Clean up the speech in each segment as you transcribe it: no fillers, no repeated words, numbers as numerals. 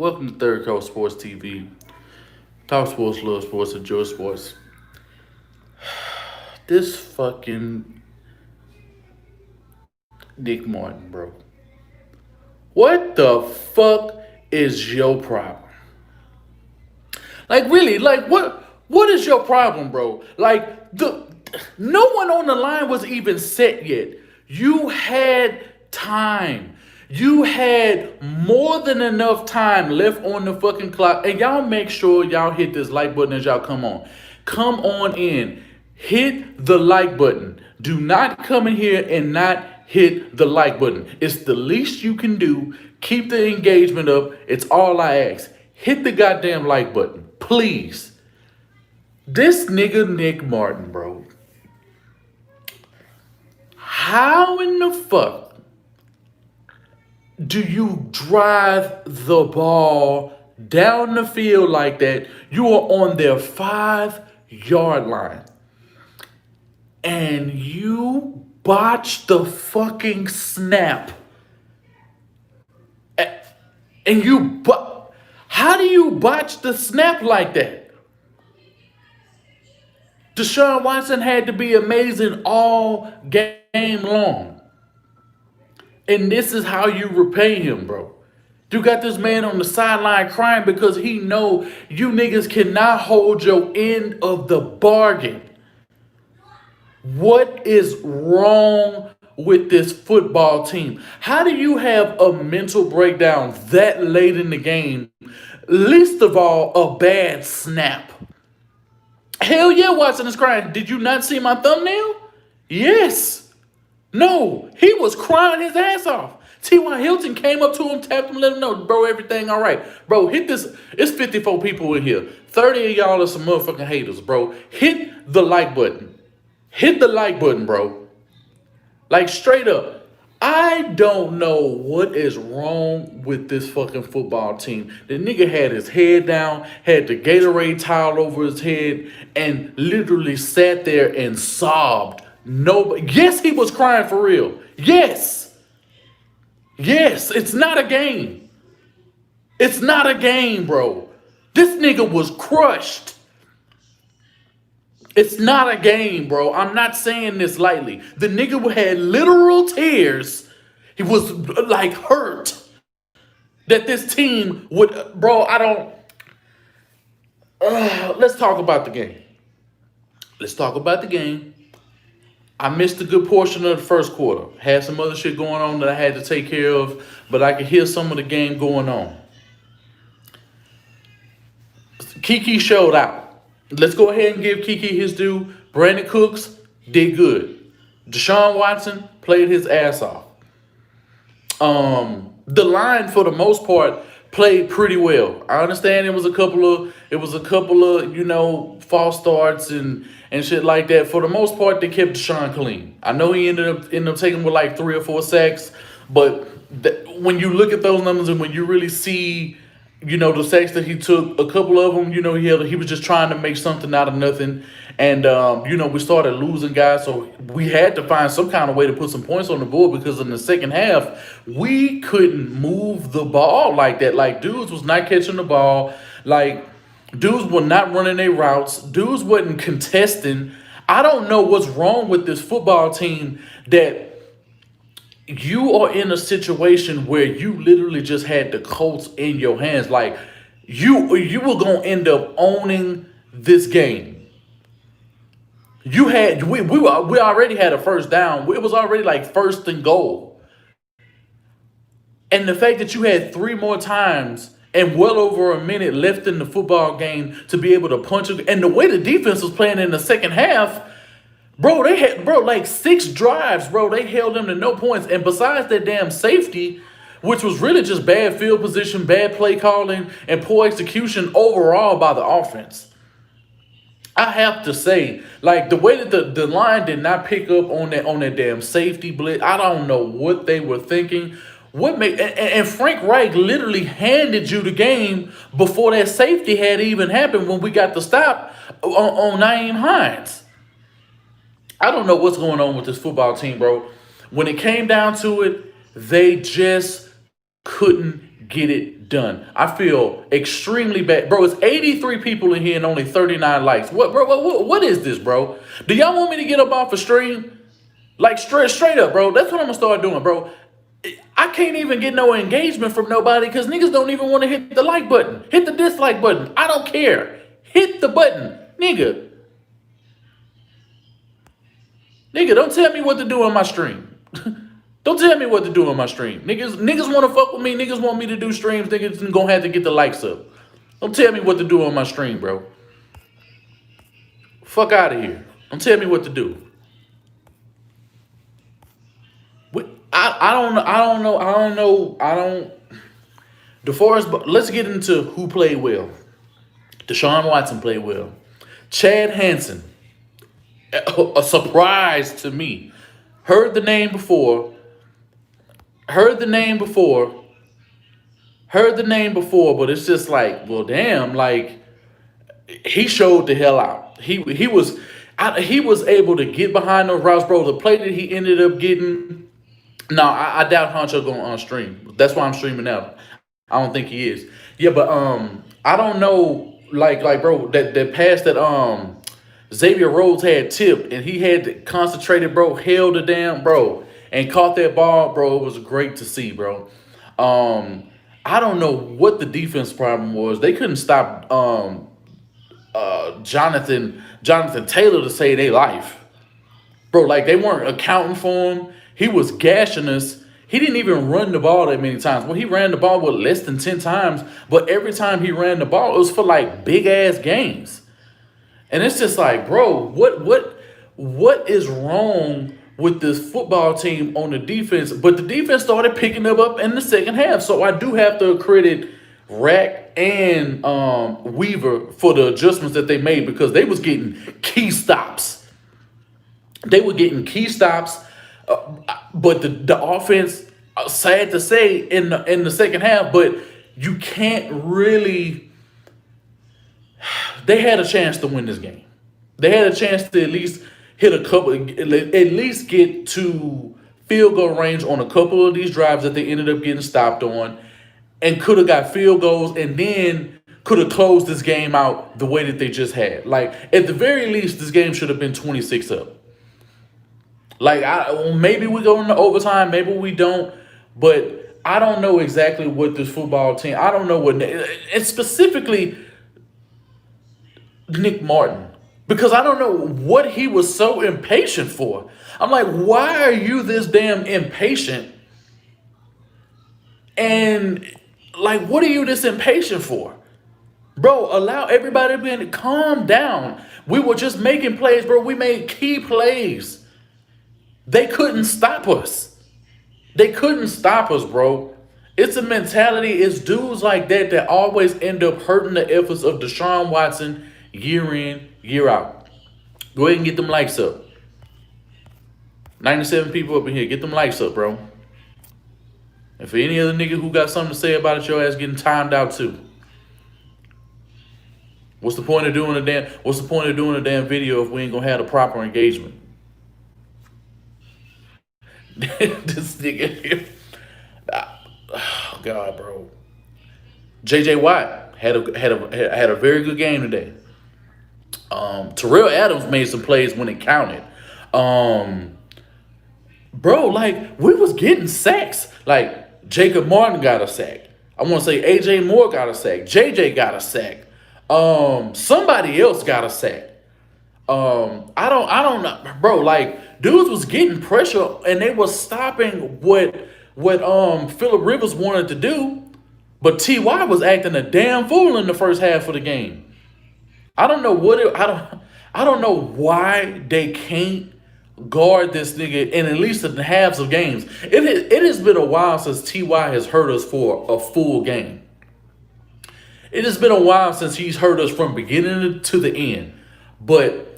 Welcome to Third Coast Sports TV. Talk sports, love sports, enjoy sports. This fucking Nick Martin, bro. What the fuck is your problem? Like really, like what is your problem, bro? Like the no one on the line was even set yet. You had time. You had more than enough time left on the fucking clock. And y'all make sure y'all hit this like button as y'all come on. Come on in. Hit the like button. Do not come in here and not hit the like button. It's the least you can do. Keep the engagement up. It's all I ask. Hit the goddamn like button. Please. This nigga Nick Martin, bro. How in the fuck do you drive the ball down the field like that? You are on their 5-yard line. And you botch the fucking snap. And how do you botch the snap like that? Deshaun Watson had to be amazing all game long. And this is how you repay him, bro. You got this man on the sideline crying because he know you niggas cannot hold your end of the bargain. What is wrong with this football team? How do you have a mental breakdown that late in the game? Least of all, a bad snap. Hell yeah, Watson is crying. Did you not see my thumbnail? Yes. No, he was crying his ass off. T.Y. Hilton came up to him, tapped him, let him know, bro, everything all right. Bro, hit this. It's 54 people in here. 30 of y'all are some motherfucking haters, bro. Hit the like button. Hit the like button, bro. Like, straight up. I don't know what is wrong with this fucking football team. The nigga had his head down, had the Gatorade towel over his head, and literally sat there and sobbed. Yes, he was crying for real. Yes. Yes, it's not a game. It's not a game, bro. This nigga was crushed. It's not a game, bro. I'm not saying this lightly. The nigga had literal tears. He was like hurt that this team would, bro, let's talk about the game. Let's talk about the game. I missed a good portion of the first quarter. Had some other shit going on that I had to take care of, but I could hear some of the game going on. Kiki showed out. Let's go ahead and give Kiki his due. Brandon Cooks did good. Deshaun Watson played his ass off. The line for the most part played pretty well. I understand it was a couple of false starts and shit like that. For the most part, they kept Deshaun clean. I know he ended up taking with like 3 or 4 sacks, but when you look at those numbers and when you really see, the sacks that he took, a couple of them, he was just trying to make something out of nothing. And, we started losing guys, so we had to find some kind of way to put some points on the board because in the second half, we couldn't move the ball like that. Like, dudes was not catching the ball. Like, dudes were not running their routes. Dudes wasn't contesting. I don't know what's wrong with this football team that you are in a situation where you literally just had the Colts in your hands. Like, you were going to end up owning this game. We already had a first down. It was already like 1st and goal. And the fact that you had 3 more times and well over a minute left in the football game to be able to punch it. And the way the defense was playing in the second half, bro, they had like 6 drives, bro. They held them to no points. And besides that damn safety, which was really just bad field position, bad play calling, and poor execution overall by the offense. I have to say, like, the way that the line did not pick up on that damn safety blitz, I don't know what they were thinking. And Frank Reich literally handed you the game before that safety had even happened when we got the stop on Nyheim Hines. I don't know what's going on with this football team, bro. When it came down to it, they just couldn't get it done. I feel extremely bad. Bro, it's 83 people in here and only 39 likes. What, bro? What is this, bro? Do y'all want me to get up off a stream? Like, straight up, bro. That's what I'm going to start doing, bro. I can't even get no engagement from nobody because niggas don't even want to hit the like button. Hit the dislike button. I don't care. Hit the button. Nigga, don't tell me what to do on my stream. Don't tell me what to do on my stream. Niggas want to fuck with me. Niggas want me to do streams. Niggas gonna have to get the likes up. Don't tell me what to do on my stream, bro. Fuck out of here. Don't tell me what to do. I don't know. DeForest, let's get into who played well. Deshaun Watson played well. Chad Hansen, a surprise to me. Heard the name before, but it's just like, well, damn, like, he showed the hell out. He was able to get behind those routes, bro. The play that he ended up getting, no, I doubt Honcho going on stream. That's why I'm streaming now. I don't think he is. Yeah, but I don't know, like bro, that pass that Xavier Rhodes had tipped and he had concentrated, bro, held it down, bro, and caught that ball, bro. It was great to see, bro. I don't know what the defense problem was. They couldn't stop Jonathan Taylor to save their life. Bro, like, they weren't accounting for him. He was gashing us. He didn't even run the ball that many times. Well, he ran the ball with less than 10 times, but every time he ran the ball, it was for like big ass games. And it's just like, bro, what is wrong with this football team on the defense? But the defense started picking them up in the second half. So I do have to credit Rack and Weaver for the adjustments that they made because they was getting key stops. But the offense, sad to say, in the second half, but you can't really. They had a chance to win this game. They had a chance to at least hit a couple, at least get to field goal range on a couple of these drives that they ended up getting stopped on, and could have got field goals and then could have closed this game out the way that they just had. Like, at the very least, this game should have been 26 up. Like, maybe we go into overtime, maybe we don't, but I don't know exactly what this football team, I don't know what, and specifically Nick Martin, because I don't know what he was so impatient for. I'm like, why are you this damn impatient? And, like, what are you this impatient for? Bro, allow everybody to calm down. We were just making plays, bro. We made key plays. They couldn't stop us. Bro. It's a mentality. It's dudes like that always end up hurting the efforts of Deshaun Watson year in, year out. Go ahead and get them likes up. 97 people up in here. Get them likes up, bro. And for any other nigga who got something to say about it, your ass getting timed out too. What's the point of doing a damn video if we ain't gonna have a proper engagement? This nigga, oh God, bro. J.J. Watt had a very good game today. Terrell Adams made some plays when it counted. Bro, like, we was getting sacks. Like, Jacob Martin got a sack. I want to say A.J. Moore got a sack. J.J. got a sack. Somebody else got a sack. I don't know, bro. Like, dudes was getting pressure and they was stopping what Phillip Rivers wanted to do, but T.Y. was acting a damn fool in the first half of the game. I don't know I don't know why they can't guard this nigga in at least the halves of games. It has been a while since T.Y. has hurt us for a full game. It has been a while since he's hurt us from beginning to the end. But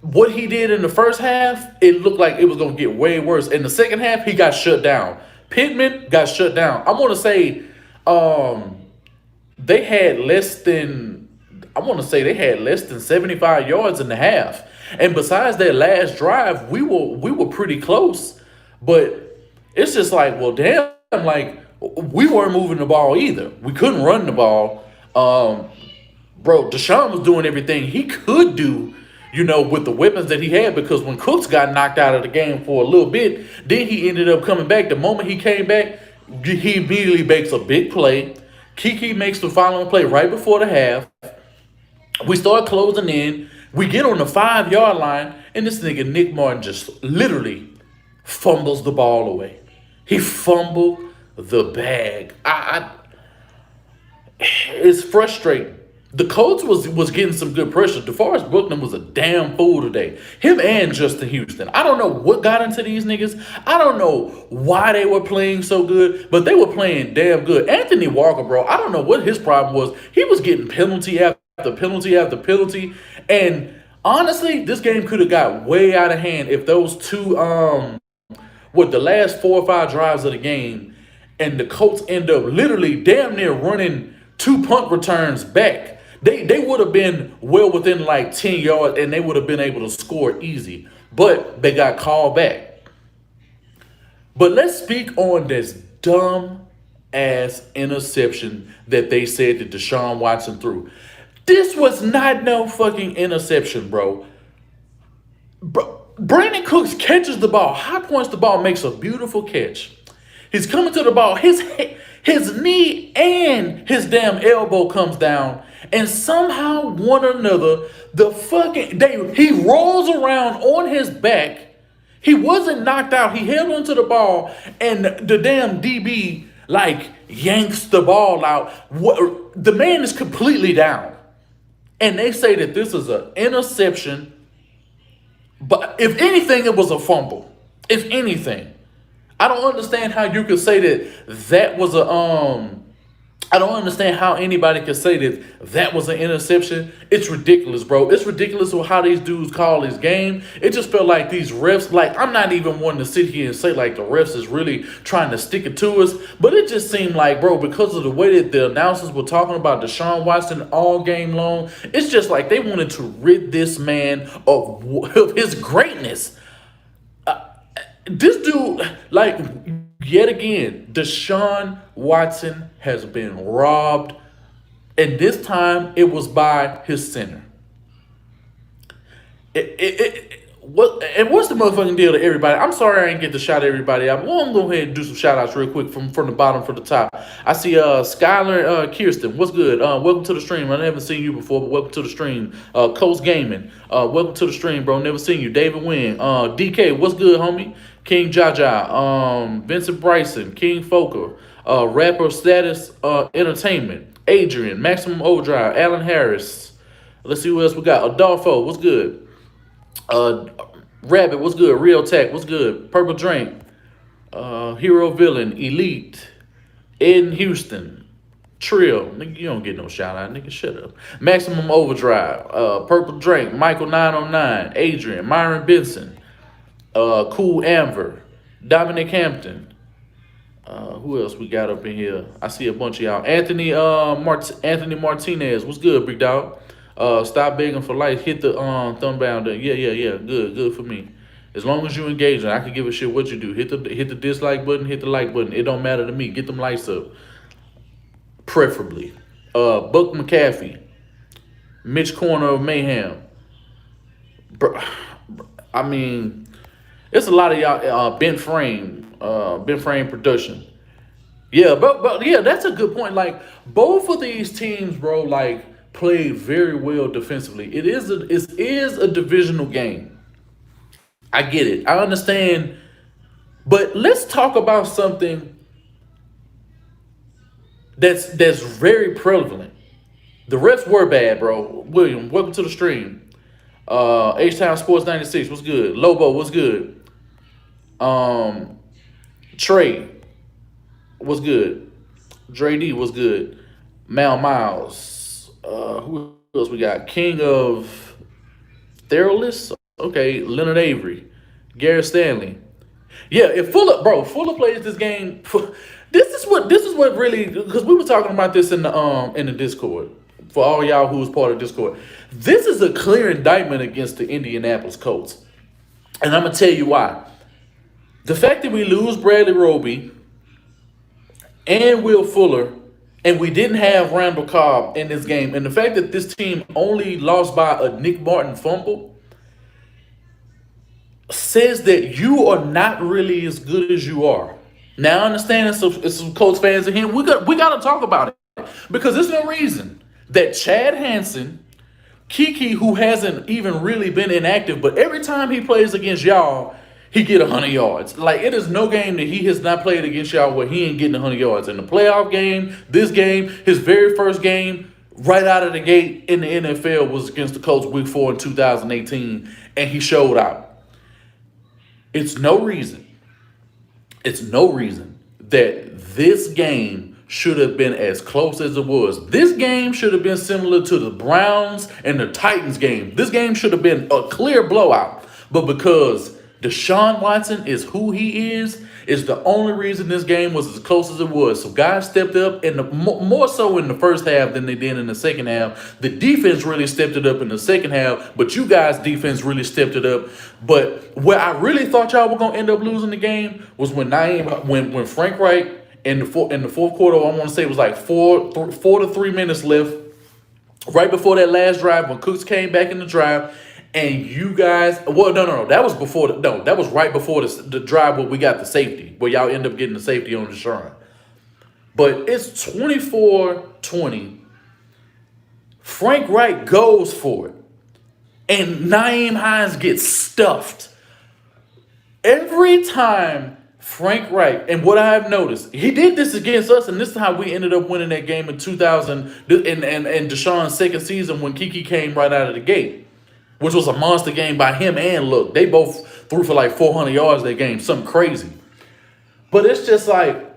what he did in the first half, it looked like it was going to get way worse. In the second half, he got shut down. Pittman got shut down. I want to say they had less than 75 yards in the half. And besides that last drive, we were pretty close. But it's just like, well, damn, like, we weren't moving the ball either. We couldn't run the ball. Bro, Deshaun was doing everything he could do, with the weapons that he had, because when Cooks got knocked out of the game for a little bit, then he ended up coming back. The moment he came back, he immediately makes a big play. Kiki makes the following play right before the half. We start closing in. We get on the 5-yard line, and this nigga Nick Martin just literally fumbles the ball away. He fumbled the bag. It's frustrating. The Colts was getting some good pressure. DeForest Buckner was a damn fool today. Him and Justin Houston. I don't know what got into these niggas. I don't know why they were playing so good, but they were playing damn good. Anthony Walker, bro, I don't know what his problem was. He was getting penalty after penalty after penalty. And honestly, this game could have got way out of hand if those two, the last 4 or 5 drives of the game, and the Colts end up literally damn near running 2 punt returns back. They would have been well within like 10 yards, and they would have been able to score easy. But they got called back. But let's speak on this dumb ass interception that they said that Deshaun Watson threw. This was not no fucking interception, bro. Brandon Cooks catches the ball, high points the ball, makes a beautiful catch. He's coming to the ball. His knee and his damn elbow comes down, and somehow, one or another, he rolls around on his back. He wasn't knocked out. He held onto the ball, and the damn DB yanks the ball out. The man is completely down, and they say that this is an interception. But if anything, it was a fumble. If anything. I don't understand how you could say that was I don't understand how anybody could say that was an interception. It's ridiculous, bro. It's ridiculous with how these dudes call this game. It just felt like these refs, I'm not even wanting to sit here and say the refs is really trying to stick it to us, but it just seemed like, bro, because of the way that the announcers were talking about Deshaun Watson all game long, it's just like they wanted to rid this man of his greatness. This dude, yet again, Deshaun Watson has been robbed, and this time it was by his center. What's the motherfucking deal to everybody? I'm sorry I didn't get to shout everybody out. Well, I'm going to go ahead and do some shout outs real quick from the bottom to the top. I see Skylar Kirsten. What's good? Welcome to the stream. I never seen you before, but welcome to the stream. Coast Gaming. Welcome to the stream, bro. Never seen you. David Wynn. DK, what's good, homie? King Jaja. Vincent Bryson. King Foker. Rapper Status Entertainment. Adrian. Maximum Overdrive. Alan Harris. Let's see who else we got. Adolfo, what's good? Rabbit, what's good? Real Tech, what's good? Purple Drink, Hero Villain, Elite, Ed Houston, Trill, nigga, you don't get no shout out, nigga, shut up. Maximum Overdrive, Purple Drink, Michael 909, Adrian, Myron Benson, Cool Amber, Dominic Hampton. Who else we got up in here? I see a bunch of y'all. Anthony Martinez, what's good, big dog? Stop begging for likes. Hit the thumb down there. Yeah. Good for me. As long as you engage, I can give a shit what you do. Hit the dislike button. Hit the like button. It don't matter to me. Get them likes up. Preferably. Buck McAfee. Mitch Corner of Mayhem. I mean, it's a lot of y'all. Ben Frame Production. Yeah, but yeah, that's a good point. Both of these teams, bro, played very well defensively. It is a divisional game. I get it. I understand. But let's talk about something that's very prevalent. The refs were bad, bro. William, welcome to the stream. H-Town Sports 96, what's good? Lobo, what's good? Trey, what's good? Dre D, what's good? Mal Miles. Who else we got? King of Theralis. Okay, Leonard Avery, Garrett Stanley. Yeah, if Fuller plays this game. This is what really, because we were talking about this in the Discord. For all y'all who was part of Discord, this is a clear indictment against the Indianapolis Colts, and I'm gonna tell you why. The fact that we lose Bradley Roby and Will Fuller, and we didn't have Randall Cobb in this game. And the fact that this team only lost by a Nick Martin fumble says that you are not really as good as you are. Now I understand it's some Colts fans in here. We got to talk about it because there's no reason that Chad Hansen, Kiki, who hasn't even really been inactive, but every time he plays against y'all, he get 100 yards. Like, it is no game that he has not played against y'all where he ain't getting 100 yards. In the playoff game, this game, his very first game, right out of the gate in the NFL was against the Colts week 4 in 2018, and he showed out. It's no reason that this game should have been as close as it was. This game should have been similar to the Browns and the Titans game. This game should have been a clear blowout. But because Deshaun Watson is who he is the only reason this game was as close as it was. So guys stepped up in the more so in the first half than they did in the second half. The defense really stepped it up in the second half, but you guys' defense really stepped it up. But where I really thought y'all were gonna end up losing the game was when Frank Reich in the fourth quarter, I want to say it was like 4 to 3 minutes left, right before that last drive when Cooks came back in the drive. And you guys, well, no, that was that was right before the drive where we got the safety, where y'all end up getting the safety on Deshaun. But it's 24-20. Frank Reich goes for it. And Nyheim Hines gets stuffed. Every time Frank Reich, and what I've noticed, he did this against us, and this is how we ended up winning that game in 2000, and Deshaun's second season when Kiki came right out of the gate, which was a monster game by him and Look. They both threw for like 400 yards that game, something crazy. But it's just like,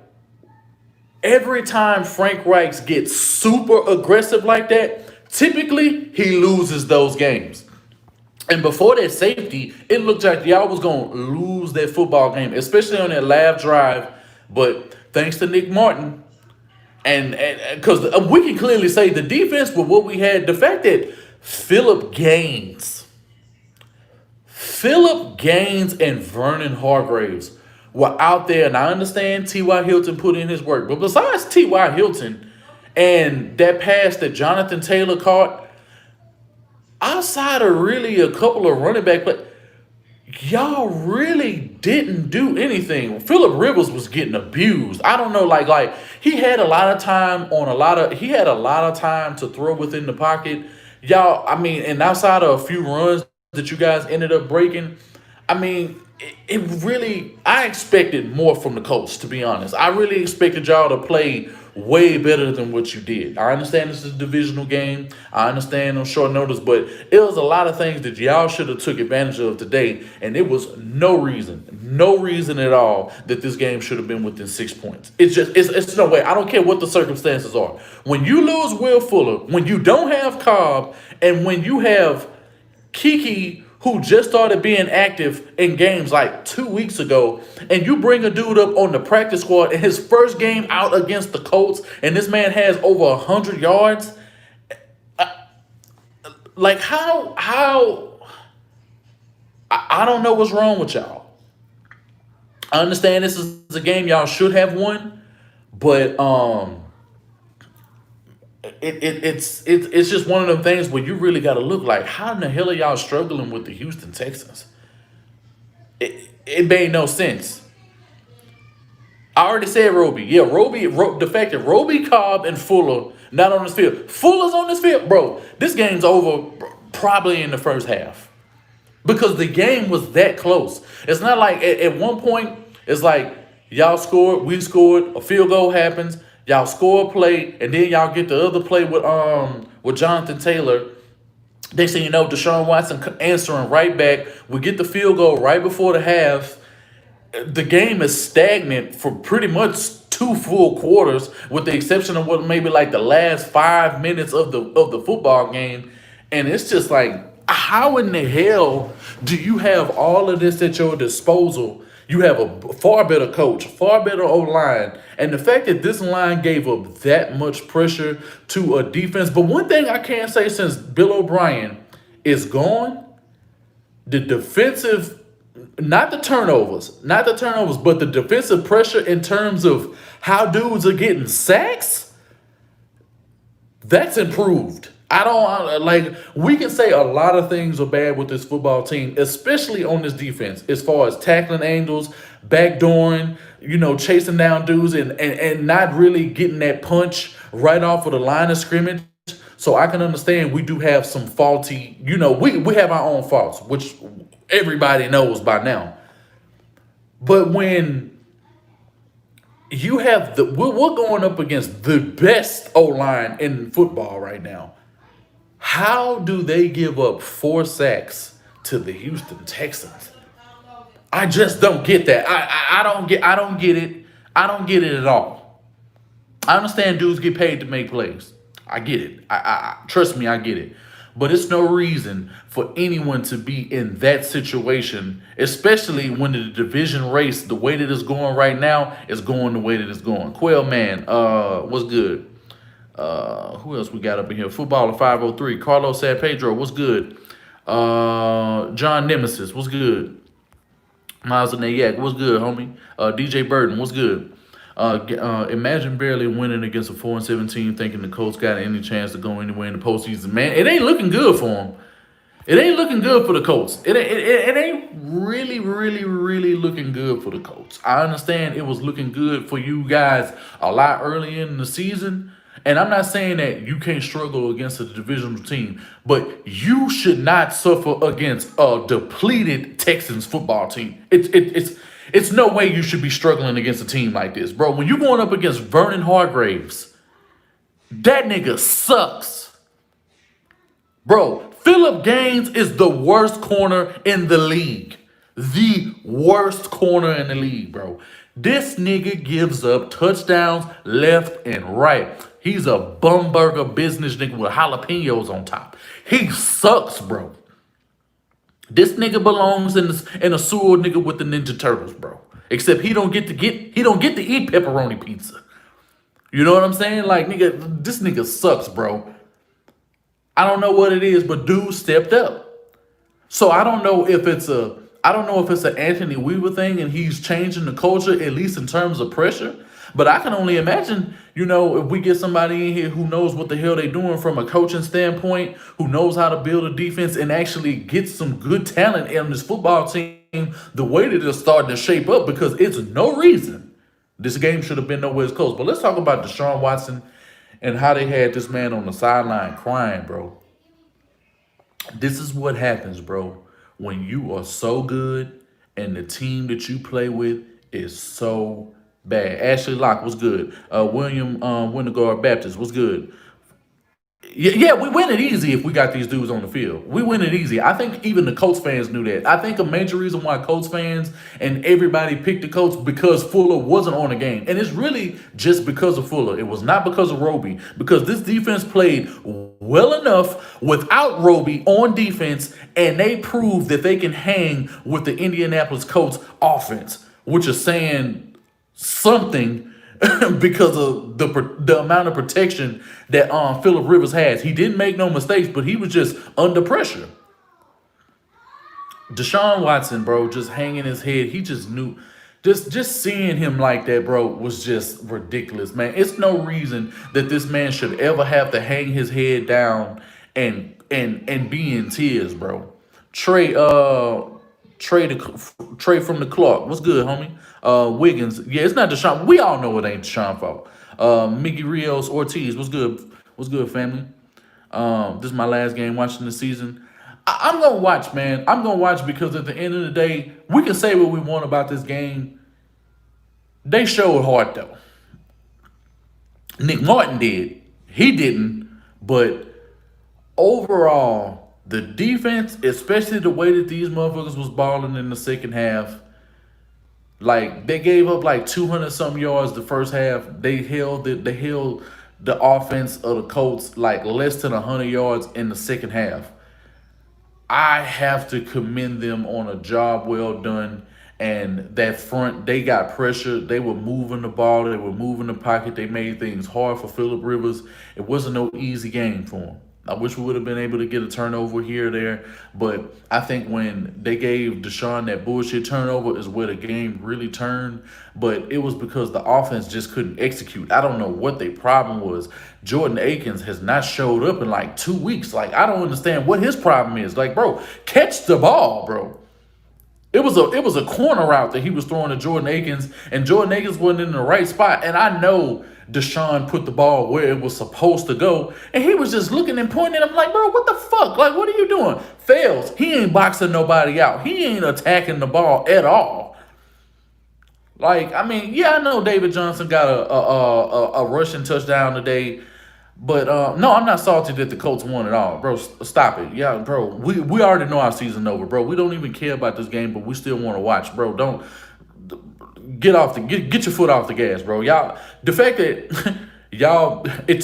every time Frank Reich gets super aggressive like that, typically he loses those games. And before that safety, it looked like y'all was going to lose that football game, especially on that last drive. But thanks to Nick Martin, and because we can clearly say the defense with what we had, the fact that Philip Gaines and Vernon Hargraves were out there, and I understand T.Y. Hilton put in his work, but besides T.Y. Hilton and that pass that Jonathan Taylor caught, outside of really a couple of running back plays, y'all really didn't do anything. Phillip Rivers was getting abused. I don't know, like he had a lot of time to throw within the pocket. Y'all, I mean, and outside of a few runs that you guys ended up breaking, I mean, I expected more from the Colts, to be honest. I really expected y'all to play way better than what you did. I understand this is a divisional game. I understand on short notice, but it was a lot of things that y'all should have took advantage of today, and it was no reason at all that this game should have been within 6 points. It's no way. I don't care what the circumstances are. When you lose Will Fuller, when you don't have Cobb, and when you have Kiki, who just started being active in games like 2 weeks ago, and you bring a dude up on the practice squad in his first game out against the Colts, and this man has over 100 yards, like how I don't know what's wrong with y'all. I understand this is a game y'all should have won, but it's just one of them things where you really got to look like, how in the hell are y'all struggling with the Houston Texans? It made no sense. I already said Roby. Yeah, the fact that Roby, Cobb, and Fuller not on this field. Fuller's on this field, bro. This game's over probably in the first half because the game was that close. It's not like at one point it's like y'all scored, we scored, a field goal happens. Y'all score a play, and then y'all get the other play with Jonathan Taylor. They say, Deshaun Watson answering right back. We get the field goal right before the half. The game is stagnant for pretty much 2 full quarters, with the exception of what maybe like the last 5 minutes of the football game. And it's just like, how in the hell do you have all of this at your disposal? You have a far better coach, far better O-line. And the fact that this line gave up that much pressure to a defense. But one thing I can say, since Bill O'Brien is gone, the defensive not the turnovers, but the defensive pressure in terms of how dudes are getting sacks, that's improved. I don't like. We can say a lot of things are bad with this football team, especially on this defense, as far as tackling angles, backdooring, chasing down dudes, and not really getting that punch right off of the line of scrimmage. So I can understand we do have some faulty. We have our own faults, which everybody knows by now. But when you have we're going up against the best O line in football right now. How do they give up 4 sacks to the Houston Texans? I just don't get that. I don't get it. I don't get it at all. I understand dudes get paid to make plays. I get it. I trust me, I get it. But it's no reason for anyone to be in that situation, especially when the division race, the way that it's going right now, is going the way that it's going. Quail man, what's good? Who else we got up in here? Footballer 503. Carlos San Pedro, what's good? John Nemesis, what's good? Miles Nayak, what's good, homie? DJ Burton, what's good? Imagine barely winning against a 4-17, thinking the Colts got any chance to go anywhere in the postseason. Man, it ain't looking good for them. It ain't looking good for the Colts. It ain't really, really, really looking good for the Colts. I understand it was looking good for you guys a lot earlier in the season. And I'm not saying that you can't struggle against a divisional team, but you should not suffer against a depleted Texans football team. It's no way you should be struggling against a team like this, bro. When you're going up against Vernon Hargraves, that nigga sucks. Bro, Phillip Gaines is the worst corner in the league. The worst corner in the league, bro. This nigga gives up touchdowns left and right. He's a bum burger business nigga with jalapenos on top. He sucks, bro. This nigga belongs in a sewer nigga with the Ninja Turtles, bro. Except he don't get to eat pepperoni pizza. You know what I'm saying? Like, nigga, this nigga sucks, bro. I don't know what it is, but dude stepped up. So I don't know if it's an Anthony Weaver thing and he's changing the culture, at least in terms of pressure. But I can only imagine, if we get somebody in here who knows what the hell they're doing from a coaching standpoint, who knows how to build a defense and actually get some good talent in this football team, the way that it's starting to shape up, because it's no reason this game should have been nowhere close. But let's talk about Deshaun Watson and how they had this man on the sideline crying, bro. This is what happens, bro, when you are so good and the team that you play with is so bad. Ashley Locke, what's good? William Winterguard Baptist, what's good? Yeah, we win it easy if we got these dudes on the field. We win it easy. I think even the Colts fans knew that. I think a major reason why Colts fans and everybody picked the Colts because Fuller wasn't on the game. And it's really just because of Fuller. It was not because of Roby. Because this defense played well enough without Roby on defense, and they proved that they can hang with the Indianapolis Colts offense, which is saying something because of the amount of protection that Phillip Rivers has. He didn't make no mistakes, but he was just under pressure. Deshaun Watson, bro, just hanging his head. He just knew. Just seeing him like that, bro, was just ridiculous, man. It's no reason that this man should ever have to hang his head down and be in tears, bro. Trey from the Clark. What's good, homie? Wiggins. Yeah, it's not Deshaun. We all know it ain't Deshaun fault. Mickey Rios Ortiz. What's good? What's good, family? This is my last game watching the season. I'm going to watch, man. I'm going to watch because at the end of the day, we can say what we want about this game. They showed heart, though. Nick Martin did. He didn't. But overall, the defense, especially the way that these motherfuckers was balling in the second half, like, they gave up like 200-something yards the first half. They held the offense of the Colts like less than 100 yards in the second half. I have to commend them on a job well done. And that front, they got pressure. They were moving the ball. They were moving the pocket. They made things hard for Phillip Rivers. It wasn't no easy game for him. I wish we would have been able to get a turnover here or there. But I think when they gave Deshaun that bullshit turnover is where the game really turned. But it was because the offense just couldn't execute. I don't know what their problem was. Jordan Akins has not showed up in like 2 weeks. Like, I don't understand what his problem is. Like, bro, catch the ball, bro. It was a corner route that he was throwing to Jordan Akins, and Jordan Akins wasn't in the right spot. And I know Deshaun put the ball where it was supposed to go, and he was just looking and pointing. I'm like, bro, what the fuck? Like, what are you doing? Fails. He ain't boxing nobody out. He ain't attacking the ball at all. Like, I mean, yeah, I know David Johnson got a rushing touchdown today. But no, I'm not salty that the Colts won at all, bro. Stop it, yeah, bro. We already know our season over, bro. We don't even care about this game, but we still want to watch, bro. Don't get your foot off the gas, bro. Y'all, the fact that it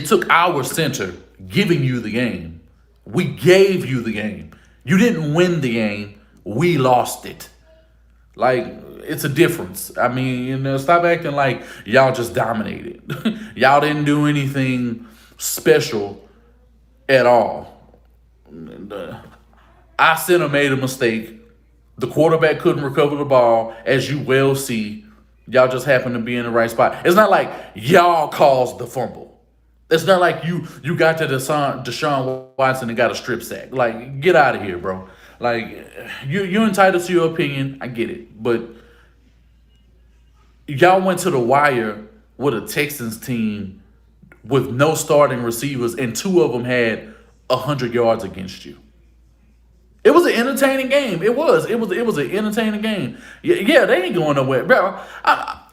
took our center giving you the game. We gave you the game. You didn't win the game. We lost it. Like, it's a difference. I mean, stop acting like y'all just dominated. Y'all didn't do anything special at all. Our center made a mistake. The quarterback couldn't recover the ball, as you well see. Y'all just happened to be in the right spot. It's not like y'all caused the fumble. It's not like you got to Deshaun Watson and got a strip sack. Like, get out of here, bro. Like, you're entitled to your opinion. I get it. But y'all went to the wire with a Texans team with no starting receivers, and two of them had 100 yards against you. It was an entertaining game. It was an entertaining game. Yeah, they ain't going nowhere, bro.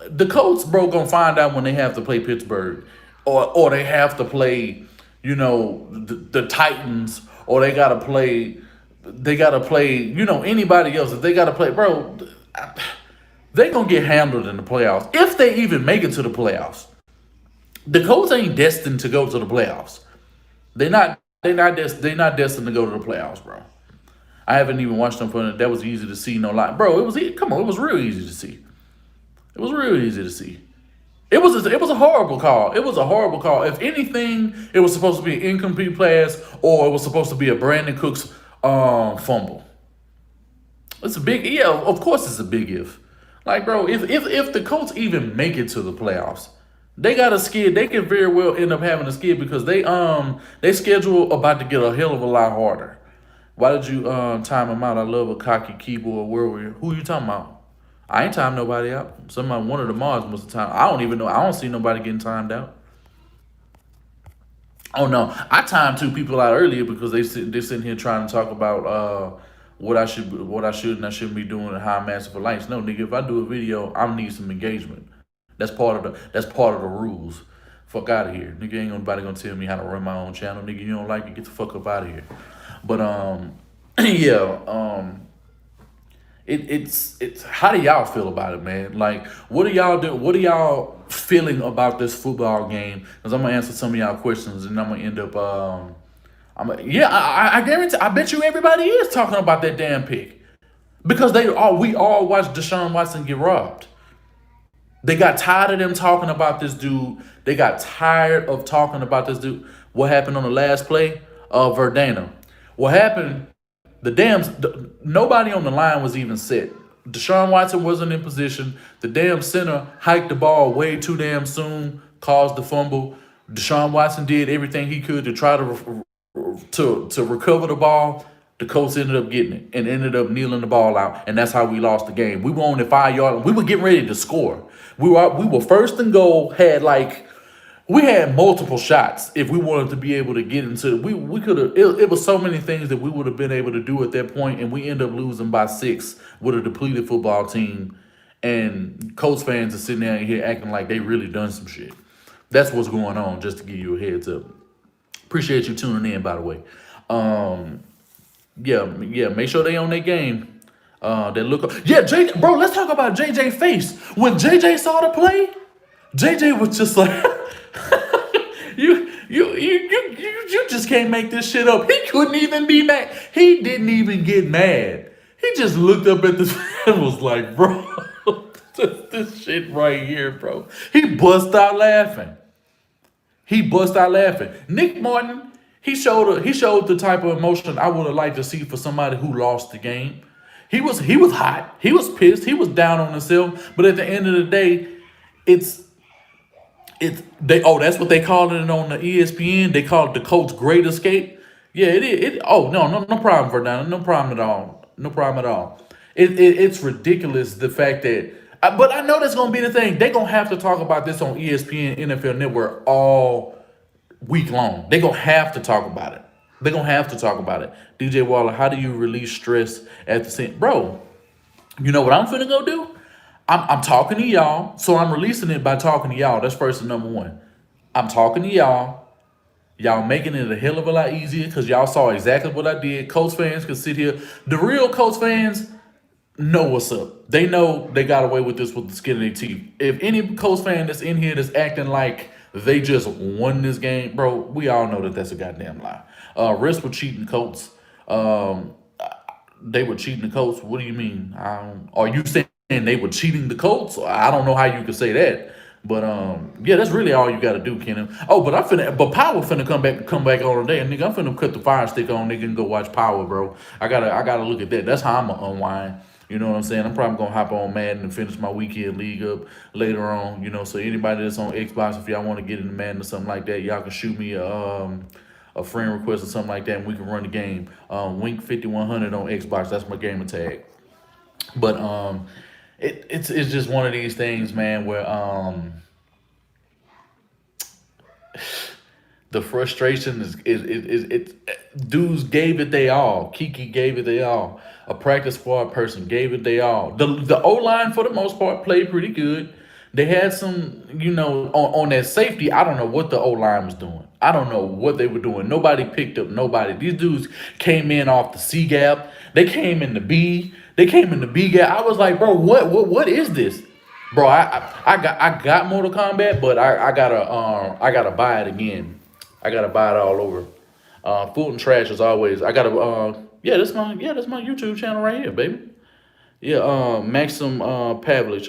The Colts, bro, gonna find out when they have to play Pittsburgh, or they have to play, the Titans, or they gotta play, anybody else. If they gotta play, bro, they gonna get handled in the playoffs if they even make it to the playoffs. The Colts ain't destined to go to the playoffs. They're not destined to go to the playoffs, bro. I haven't even watched them for that. Was easy to see, no lie, bro. It was real easy to see. It was real easy to see. It was a horrible call. It was a horrible call. If anything, it was supposed to be an incomplete pass, or it was supposed to be a Brandon Cooks fumble. It's a big, yeah. Of course, it's a big if. Like, bro, if the Colts even make it to the playoffs, they got a skid. They can very well end up having a skid because they schedule about to get a hell of a lot harder. Why did you time them out? I love a cocky keyboard. Who you talking about? I ain't timed nobody out. One of the Mars must have timed. I don't even know. I don't see nobody getting timed out. Oh no, I timed two people out earlier because they're sitting here trying to talk about what I should and I shouldn't be doing and how I'm asking for likes. No, nigga, if I do a video, I need some engagement. That's part of the rules. Fuck out of here, nigga. Ain't nobody gonna tell me how to run my own channel, nigga. You don't like it, get the fuck up out of here. But yeah, it's how do y'all feel about it, man? Like, what do y'all do? What are y'all feeling about this football game? Because I'm gonna answer some of y'all questions, and I'm gonna end up. I guarantee. I bet you everybody is talking about that damn pick because we all watched Deshaun Watson get robbed. They got tired of them talking about this dude. They got tired of talking about this dude. What happened on the last play? Verdana. What happened? Nobody on the line was even set. Deshaun Watson wasn't in position. The damn center hiked the ball way too damn soon, caused the fumble. Deshaun Watson did everything he could to try to recover the ball. The Colts ended up getting it and ended up kneeling the ball out, and that's how we lost the game. We were on the 5-yard. We were getting ready to score. We were first and goal. We had multiple shots if we wanted to be able to get into it. We could have. It was so many things that we would have been able to do at that point, and we end up losing by 6 with a depleted football team. And Colts fans are sitting down here acting like they really done some shit. That's what's going on. Just to give you a heads up. Appreciate you tuning in, by the way. Yeah. Make sure they on their game. They look. Bro. Let's talk about JJ face. When JJ saw the play, JJ was just like. You just can't make this shit up. He couldn't even be mad. He didn't even get mad. He just looked up at the and was like, bro, this shit right here, bro. He bust out laughing. He bust out laughing. Nick Martin, he showed the type of emotion I would have liked to see for somebody who lost the game. He was hot. He was pissed. He was down on himself. But at the end of the day, it's that's what they call it on the ESPN. They call it the Colts Great Escape. Yeah, it is. No problem, Fernando. No problem at all. No problem at all. It's ridiculous the fact that. But I know that's gonna be the thing. They're gonna have to talk about this on ESPN NFL Network all week long. They're gonna have to talk about it. They're gonna have to talk about it. DJ Waller, how do you release stress at the same, bro? You know what I'm finna go do? I'm talking to y'all, so I'm releasing it by talking to y'all. That's first and number one. I'm talking to y'all. Y'all making it a hell of a lot easier because y'all saw exactly what I did. Colts fans can sit here. The real Colts fans know what's up. They know they got away with this with the skin of their teeth. If any Colts fan that's in here that's acting like they just won this game, bro, we all know that that's a goddamn lie. Rest were cheating Colts. They were cheating the Colts. What do you mean? Are you saying they were cheating the Colts? I don't know how you could say that. But yeah, that's really all you got to do, Kenan. Oh, but Power finna come back on today, and nigga, I'm finna cut the fire stick on, nigga, and go watch Power, bro. I gotta look at that. That's how I'ma unwind. You know what I'm saying? I'm probably gonna hop on Madden and finish my weekend league up later on. You know, so anybody that's on Xbox, if y'all want to get into Madden or something like that, y'all can shoot me a friend request or something like that, and we can run the game. Wink 5100 on Xbox. That's my gamer tag. But it's just one of these things, man, where the frustration is dudes gave it they all. Kiki gave it they all. A practice squad person gave it they all. The O line for the most part played pretty good. They had some, on that safety. I don't know what the O line was doing. I don't know what they were doing. Nobody picked up nobody. These dudes came in off the C gap. They came in the B. They came in the B gap. I was like, bro, what is this? Bro, I got Mortal Kombat, but I gotta buy it again. I gotta buy it all over. Fulton Trash as always. I gotta that's my YouTube channel right here, baby. Yeah, Maxim Pavlich.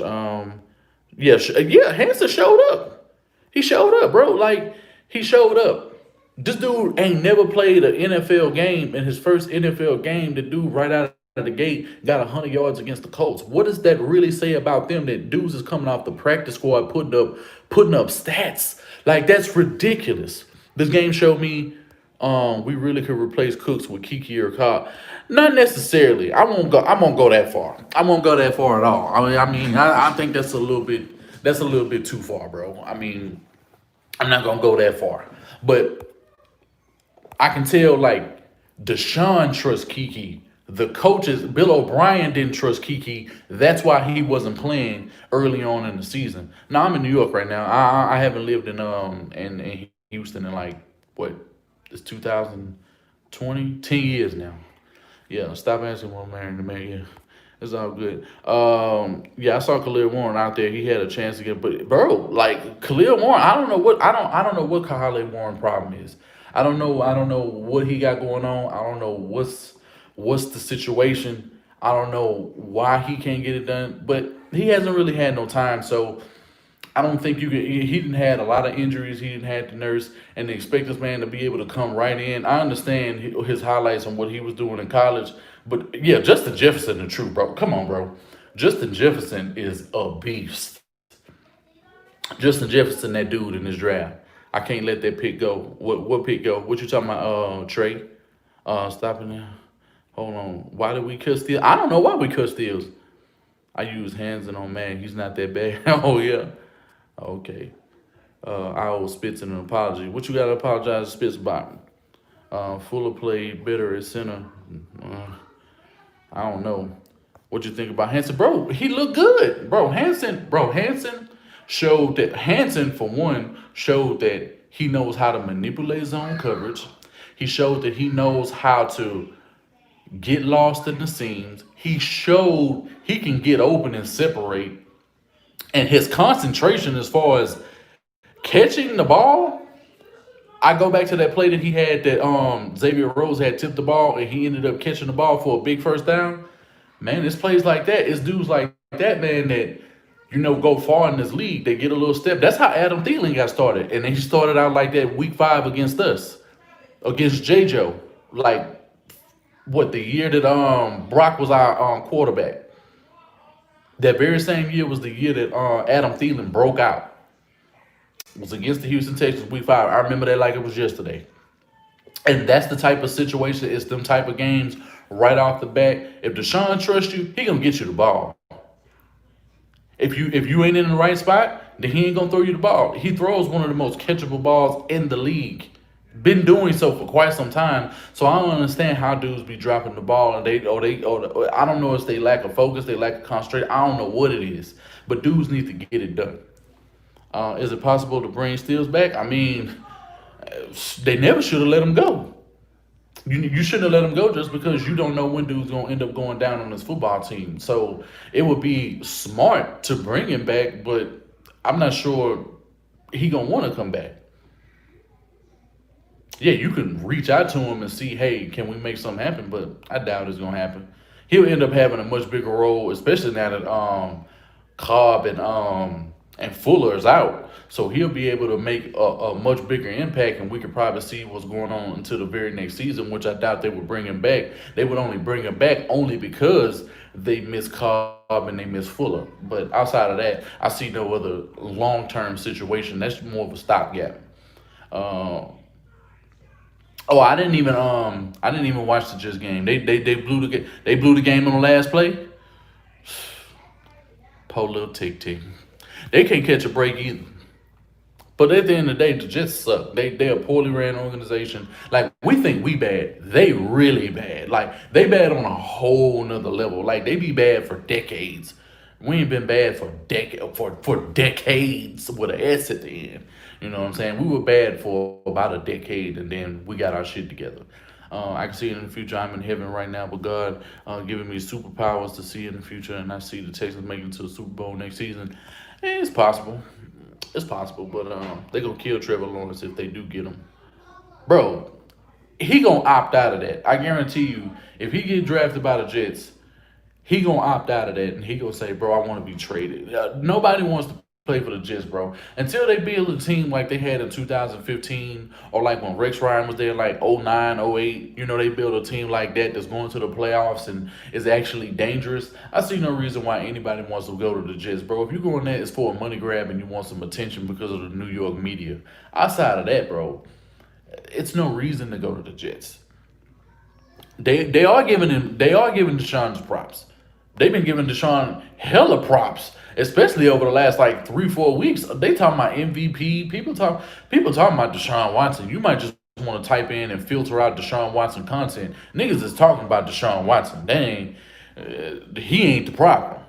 Hanson showed up. He showed up, bro. Like, he showed up. This dude ain't never played an NFL game. In his first NFL game, the dude right out of the gate got 100 yards against the Colts. What does that really say about them? That dudes is coming off the practice squad putting up stats. Like, that's ridiculous. This game showed me we really could replace Cooks with Kiki or Cobb. Not necessarily. I won't go that far. I won't go that far at all. I think that's a little bit too far, bro. I mean, I'm not gonna go that far. But I can tell, like, Deshaun trusts Kiki. The coaches, Bill O'Brien didn't trust Kiki. That's why he wasn't playing early on in the season. Now, I'm in New York right now. I haven't lived in Houston in, like, what, it's 2020? 10 years now. Yeah, stop asking what I'm marrying the man. Yeah, it's all good. I saw Khalil Warren out there. He had a chance to get, but bro, like, Khalil Warren, I don't know what Khalil Warren problem is. I don't know what he got going on. I don't know what's the situation. I don't know why he can't get it done, but he hasn't really had no time. So I don't think you can. He didn't had a lot of injuries. He didn't have to nurse, and to expect this man to be able to come right in. I understand his highlights on what he was doing in college, but yeah, Justin Jefferson, the truth, bro. Come on, bro. Justin Jefferson is a beast. Justin Jefferson, that dude in this draft. I can't let that pick go. What pick go? What you talking about, Trey? Stopping there. Hold on. Why did we cut Steele? I don't know why we cut Steele. I use Hansen on man. He's not that bad. Oh yeah. Okay. I owe Spitz an apology. What you got to apologize to Spitz about? Fuller played better at center. I don't know. What you think about Hansen? Bro, he looked good. Hansen showed that, for one, showed that he knows how to manipulate zone coverage. He showed that he knows how to get lost in the seams. He showed he can get open and separate. And his concentration as far as catching the ball, I go back to that play that he had that Xavier Rose had tipped the ball and he ended up catching the ball for a big first down. Man, it's plays like that. It's dudes like that, man, that go far in this league. They get a little step. That's how Adam Thielen got started. And he started out like that week 5 against us, against J. Joe. Like, what, the year that Brock was our quarterback. That very same year was the year that Adam Thielen broke out. It was against the Houston Texans week 5. I remember that like it was yesterday. And that's the type of situation, it's them type of games right off the bat. If Deshaun trusts you, he gonna get you the ball. If you ain't in the right spot, then he ain't gonna throw you the ball. He throws one of the most catchable balls in the league. Been doing so for quite some time. So I don't understand how dudes be dropping the ball and or I don't know if they lack of focus, they lack of concentration. I don't know what it is, but dudes need to get it done. Is it possible to bring Steals back? I mean, they never should have let him go. You shouldn't have let him go just because you don't know when dude's gonna end up going down on this football team. So it would be smart to bring him back, but I'm not sure he gonna want to come back. Yeah, you can reach out to him and see, hey, can we make something happen? But I doubt it's gonna happen. He'll end up having a much bigger role, especially now that Cobb and Fuller is out. So he'll be able to make a much bigger impact, and we could probably see what's going on until the very next season, which I doubt they would bring him back. They would only bring him back only because they miss Cobb and they miss Fuller. But outside of that, I see no other long-term situation. That's more of a stopgap. Uh, oh, I didn't even watch the Jets game. They blew the game on the last play. Poor little tick. They can't catch a break either. But at the end of the day, the Jets suck. They're a poorly ran organization. Like, we think we bad. They really bad. Like, they bad on a whole nother level. Like, they be bad for decades. We ain't been bad for decades with an S at the end. You know what I'm saying? We were bad for about a decade, and then we got our shit together. I can see it in the future. I'm in heaven right now, but God giving me superpowers to see in the future, and I see the Texans making it to the Super Bowl next season. It's possible. It's possible, but they gonna kill Trevor Lawrence if they do get him. Bro, he gonna opt out of that. I guarantee you, if he get drafted by the Jets, he gonna opt out of that, and he gonna say, bro, I want to be traded. Nobody wants to play for the Jets, bro. Until they build a team like they had in 2015, or like when Rex Ryan was there, like 09, 08. They build a team like that that's going to the playoffs and is actually dangerous. I see no reason why anybody wants to go to the Jets, bro. If you go in there, it's for a money grab and you want some attention because of the New York media. Outside of that, bro, it's no reason to go to the Jets. They are giving Deshaun his props. They've been giving Deshaun hella props, especially over the last like 3-4 weeks. They talking about MVP. People talking about Deshaun Watson. You might just want to type in and filter out Deshaun Watson content. Niggas is talking about Deshaun Watson. He ain't the problem.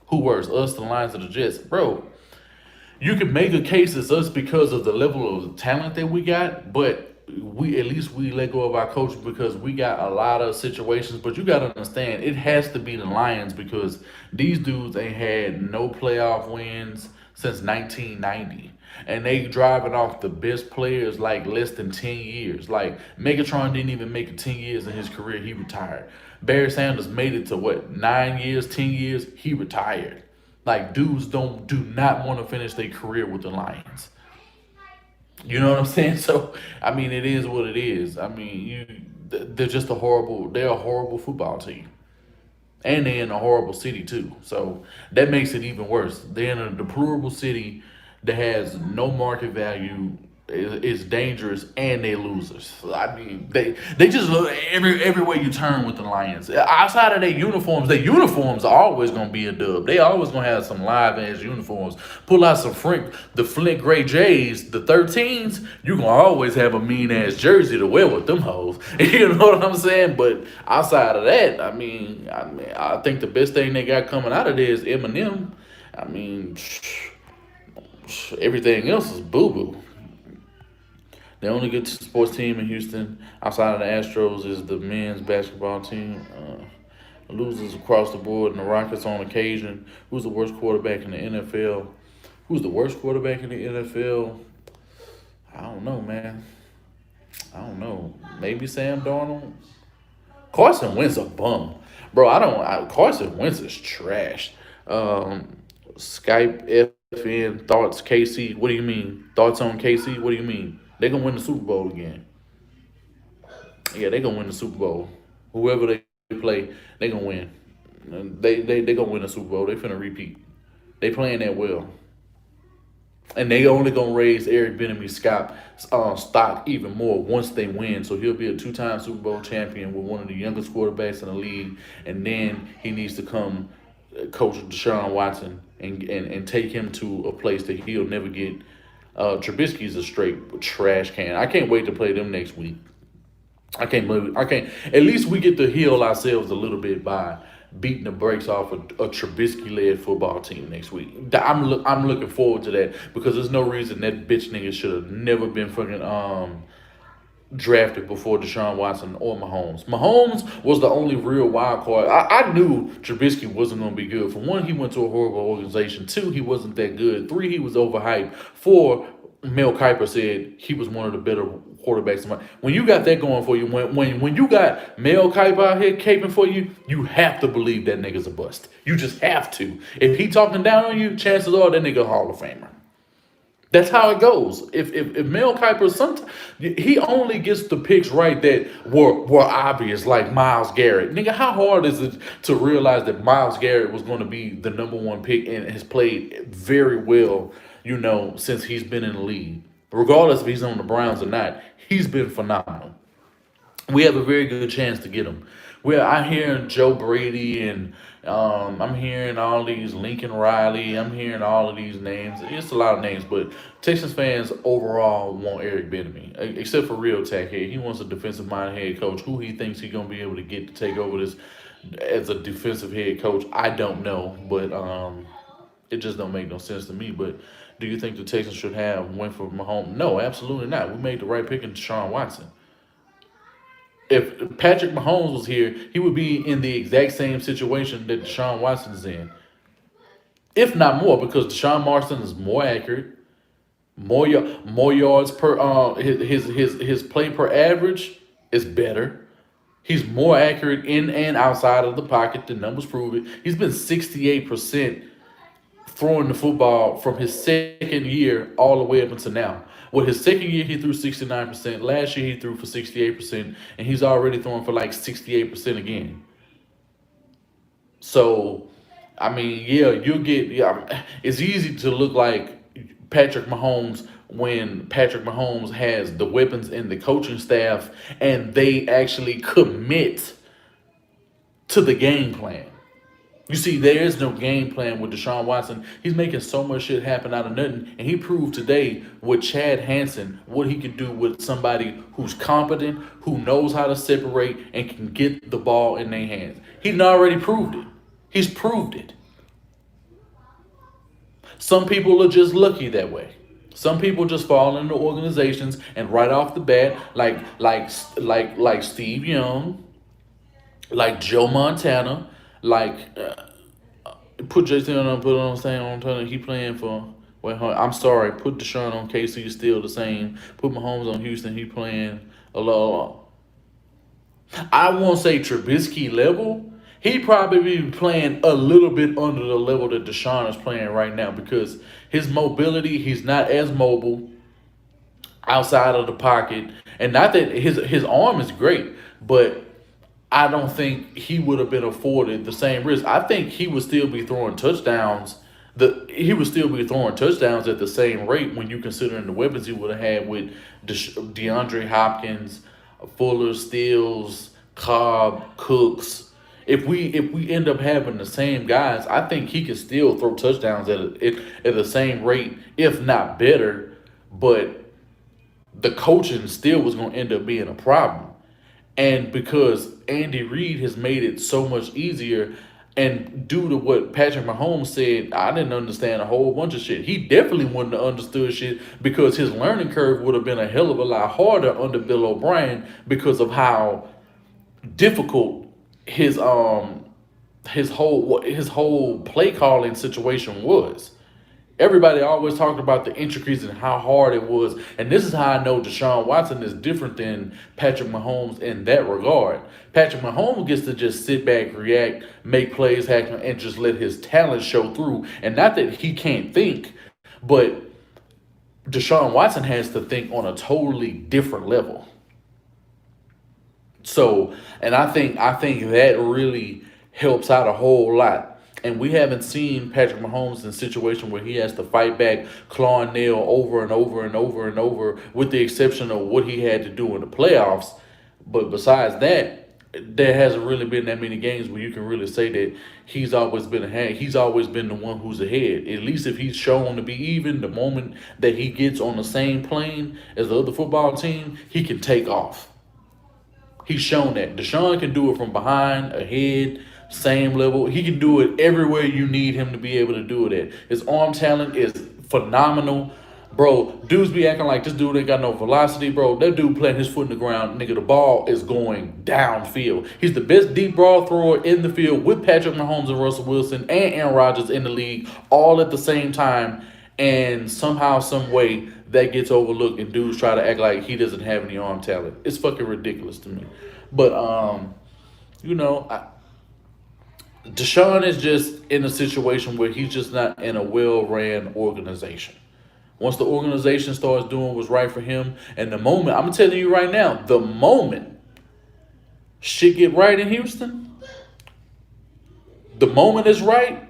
Who worse, us, the Lions, or the Jets, bro? You can make a case as us because of the level of talent that we got, but we let go of our coach because we got a lot of situations. But you got to understand, it has to be the Lions because these dudes ain't had no playoff wins since 1990, and they driving off the best players like less than 10 years. Like Megatron didn't even make it 10 years in his career. He retired. Barry Sanders made it to what, 9 years, 10 years. He retired. Like, dudes do not want to finish their career with the Lions. You know what I'm saying? So, I mean, it is what it is. I mean, they're a horrible football team. And they're in a horrible city, too. So, that makes it even worse. They're in a deplorable city that has no market value, is dangerous, and they losers. I mean, they just look every way you turn with the Lions. Outside of their uniforms are always gonna be a dub. They always gonna have some live ass uniforms. Pull out the Flint Gray Jays, the 13s. You gonna always have a mean ass jersey to wear with them hoes. You know what I'm saying? But outside of that, I think the best thing they got coming out of there is Eminem. I mean, everything else is boo boo. The only good sports team in Houston outside of the Astros is the men's basketball team. Losers across the board, and the Rockets on occasion. Who's the worst quarterback in the NFL? Who's the worst quarterback in the NFL? I don't know, man. I don't know. Maybe Sam Darnold? Carson Wentz a bum. Bro, Carson Wentz is trash. Skype FN thoughts KC. What do you mean? Thoughts on KC? What do you mean? They gonna win the Super Bowl again. Yeah, they gonna win the Super Bowl. Whoever they play, they gonna win. They gonna win the Super Bowl. They finna repeat. They playing that well. And they only gonna raise Eric Bieniemy Scott stock even more once they win. So he'll be a two-time Super Bowl champion with one of the youngest quarterbacks in the league, and then he needs to come coach Deshaun Watson and take him to a place that he'll never get. Trubisky's a straight trash can. I can't wait to play them next week. I can't believe it. I can't. At least we get to heal ourselves a little bit by beating the brakes off a Trubisky-led football team next week. I'm looking forward to that because there's no reason that bitch nigga should have never been fucking drafted before Deshaun Watson or Mahomes. Mahomes was the only real wild card. I knew Trubisky wasn't going to be good. For one, he went to a horrible organization. Two, he wasn't that good. Three, he was overhyped. Four, Mel Kiper said he was one of the better quarterbacks. When you got that going for you, when you got Mel Kiper out here caping for you, you have to believe that nigga's a bust. You just have to. If he talking down on you, chances are that nigga a Hall of Famer. That's how it goes. If Mel Kiper, sometimes he only gets the picks right that were obvious, like Myles Garrett. Nigga, how hard is it to realize that Myles Garrett was going to be the number one pick and has played very well, since he's been in the league, regardless if he's on the Browns or not, he's been phenomenal. We have a very good chance to get him. I'm hearing Joe Brady and I'm hearing all these Lincoln Riley. I'm hearing all of these names. It's a lot of names, but Texans fans overall want Eric Bieniemy, except for Real Tech here. He wants a defensive-minded head coach. Who he thinks he's gonna be able to get to take over this as a defensive head coach, I don't know, but it just don't make no sense to me. But do you think the Texans should have went for Mahomes? No, absolutely not. We made the right pick in Deshaun Watson. If Patrick Mahomes was here, he would be in the exact same situation that Deshaun Watson is in, if not more, because Deshaun Watson is more accurate, more yards per his play per average is better. He's more accurate in and outside of the pocket. The numbers prove it. He's been 68% throwing the football from his second year all the way up until now. Well, his second year, he threw 69%. Last year, he threw for 68%. And he's already throwing for like 68% again. So, I mean, yeah, it's easy to look like Patrick Mahomes when Patrick Mahomes has the weapons and the coaching staff and they actually commit to the game plan. You see, there is no game plan with Deshaun Watson. He's making so much shit happen out of nothing. And he proved today with Chad Hansen what he can do with somebody who's competent, who knows how to separate, and can get the ball in their hands. He's already proved it. He's proved it. Some people are just lucky that way. Some people just fall into organizations and right off the bat, like Steve Young, like Joe Montana, put Jason on, put on saying on turn. He playing for. I'm sorry. Put Deshaun on KC, still the same. Put Mahomes on Houston. He playing a lot. I won't say Trubisky level. He probably be playing a little bit under the level that Deshaun is playing right now because his mobility, he's not as mobile outside of the pocket, and not that his arm is great, but I don't think he would have been afforded the same risk. I think he would still be throwing touchdowns. He would still be throwing touchdowns at the same rate when you considering the weapons he would have had with DeAndre Hopkins, Fuller, Stills, Cobb, Cooks. If we end up having the same guys, I think he could still throw touchdowns at the same rate, if not better. But the coaching still was going to end up being a problem. And because Andy Reid has made it so much easier, and due to what Patrick Mahomes said, I didn't understand a whole bunch of shit. He definitely wouldn't have understood shit because his learning curve would have been a hell of a lot harder under Bill O'Brien because of how difficult his whole play calling situation was. Everybody always talked about the intricacies and how hard it was. And this is how I know Deshaun Watson is different than Patrick Mahomes in that regard. Patrick Mahomes gets to just sit back, react, make plays happen, and just let his talent show through. And not that he can't think, but Deshaun Watson has to think on a totally different level. So, and I think that really helps out a whole lot. And we haven't seen Patrick Mahomes in a situation where he has to fight back, claw and nail over and over and over and over, with the exception of what he had to do in the playoffs. But besides that, there hasn't really been that many games where you can really say that he's always been ahead. He's always been the one who's ahead. At least if he's shown to be even, the moment that he gets on the same plane as the other football team, he can take off. He's shown that. Deshaun can do it from behind, ahead, same level. He can do it everywhere you need him to be able to do it at. His arm talent is phenomenal. Bro, dudes be acting like this dude ain't got no velocity, bro. That dude planting his foot in the ground, nigga, the ball is going downfield. He's the best deep ball thrower in the field with Patrick Mahomes and Russell Wilson and Aaron Rodgers in the league all at the same time. And somehow, some way, that gets overlooked and dudes try to act like he doesn't have any arm talent. It's fucking ridiculous to me. But, you know, Deshaun is just in a situation where he's just not in a well-ran organization. Once the organization starts doing what's right for him, and the moment, I'm telling you right now, the moment shit get right in Houston, the moment is right,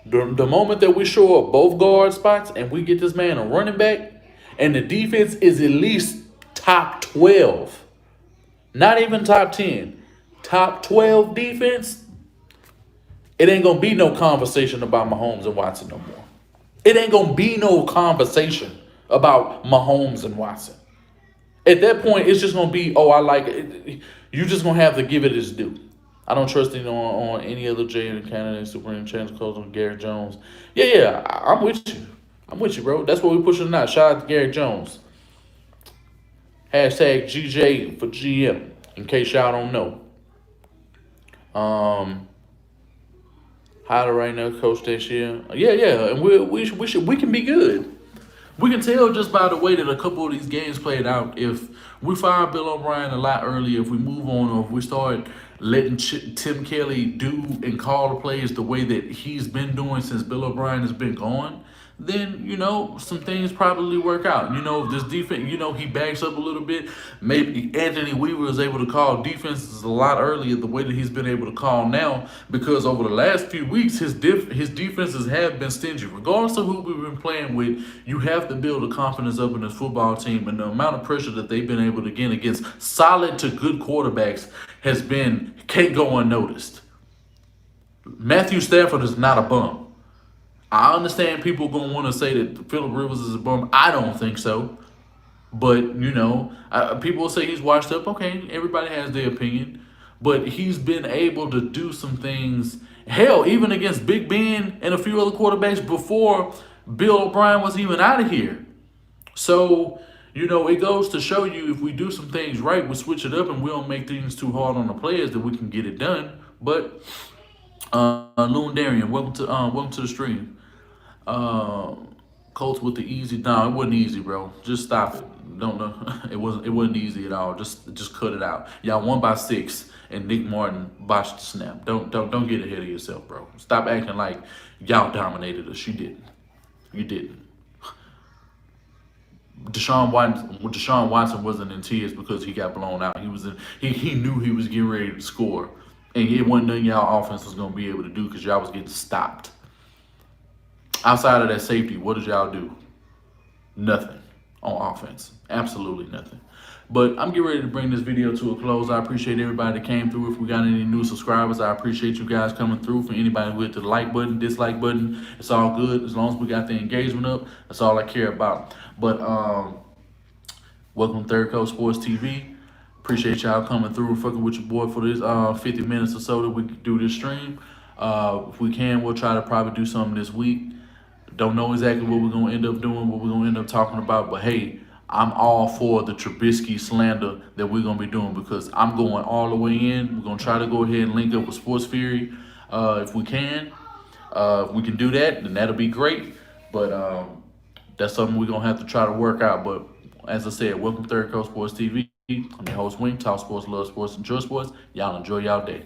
the moment that we show up both guard spots and we get this man a running back, and the defense is at least top 12, not even top 10, top 12 defense, it ain't going to be no conversation about Mahomes and Watson no more. It ain't going to be no conversation about Mahomes and Watson. At that point, it's just going to be, oh, I like it. You're just going to have to give it its due. I don't trust it on any other Jay candidate, Supreme Chance Coach on Garrett Jones. Yeah, I'm with you. I'm with you, bro. That's what we're pushing now. Shout out to Garrett Jones. Hashtag GJ for GM, in case y'all don't know. How to right now coach this year. Yeah, and we can be good. We can tell just by the way that a couple of these games played out. If we fire Bill O'Brien a lot earlier, if we move on, or if we start letting Tim Kelly do and call the plays the way that he's been doing since Bill O'Brien has been gone, then, you know, some things probably work out. You know, if this defense, you know, he backs up a little bit. Maybe Anthony Weaver is able to call defenses a lot earlier the way that he's been able to call now, because over the last few weeks, his defenses have been stingy. Regardless of who we've been playing with, you have to build a confidence up in this football team, and the amount of pressure that they've been able to get against solid to good quarterbacks can't go unnoticed. Matthew Stafford is not a bum. I understand people going to want to say that Phillip Rivers is a bum. I don't think so. But, you know, people will say he's washed up. Okay, everybody has their opinion. But he's been able to do some things, hell, even against Big Ben and a few other quarterbacks before Bill O'Brien was even out of here. So, you know, it goes to show you, if we do some things right, we switch it up and we don't make things too hard on the players, that we can get it done. But, Loon Darian, welcome to the stream. Colts with the easy. No, it wasn't easy, bro. Just stop it. Don't know. It wasn't easy at all. Just cut it out. Y'all won by 6, and Nick Martin botched the snap. Don't get ahead of yourself, bro. Stop acting like y'all dominated us. You didn't. You didn't. Deshaun Watson wasn't in tears because he got blown out. He knew he was getting ready to score, and it wasn't nothing y'all offense was gonna be able to do because y'all was getting stopped. Outside of that safety, what did y'all do? Nothing on offense. Absolutely nothing. But I'm getting ready to bring this video to a close. I appreciate everybody that came through. If we got any new subscribers, I appreciate you guys coming through. For anybody who hit the like button, dislike button, it's all good. As long as we got the engagement up, that's all I care about. But welcome to Third Coast Sports TV. Appreciate y'all coming through and fucking with your boy for this 50 minutes or so that we can do this stream. If we can, we'll try to probably do something this week. Don't know exactly what we're going to end up doing, what we're going to end up talking about, but hey, I'm all for the Trubisky slander that we're going to be doing, because I'm going all the way in. We're going to try to go ahead and link up with Sports Fury if we can. If we can do that, then that'll be great. But that's something we're gonna have to try to work out. But as I said, welcome to Third Coast Sports TV. I'm your host Wing, talk sports, love sports, enjoy sports. Y'all enjoy y'all day.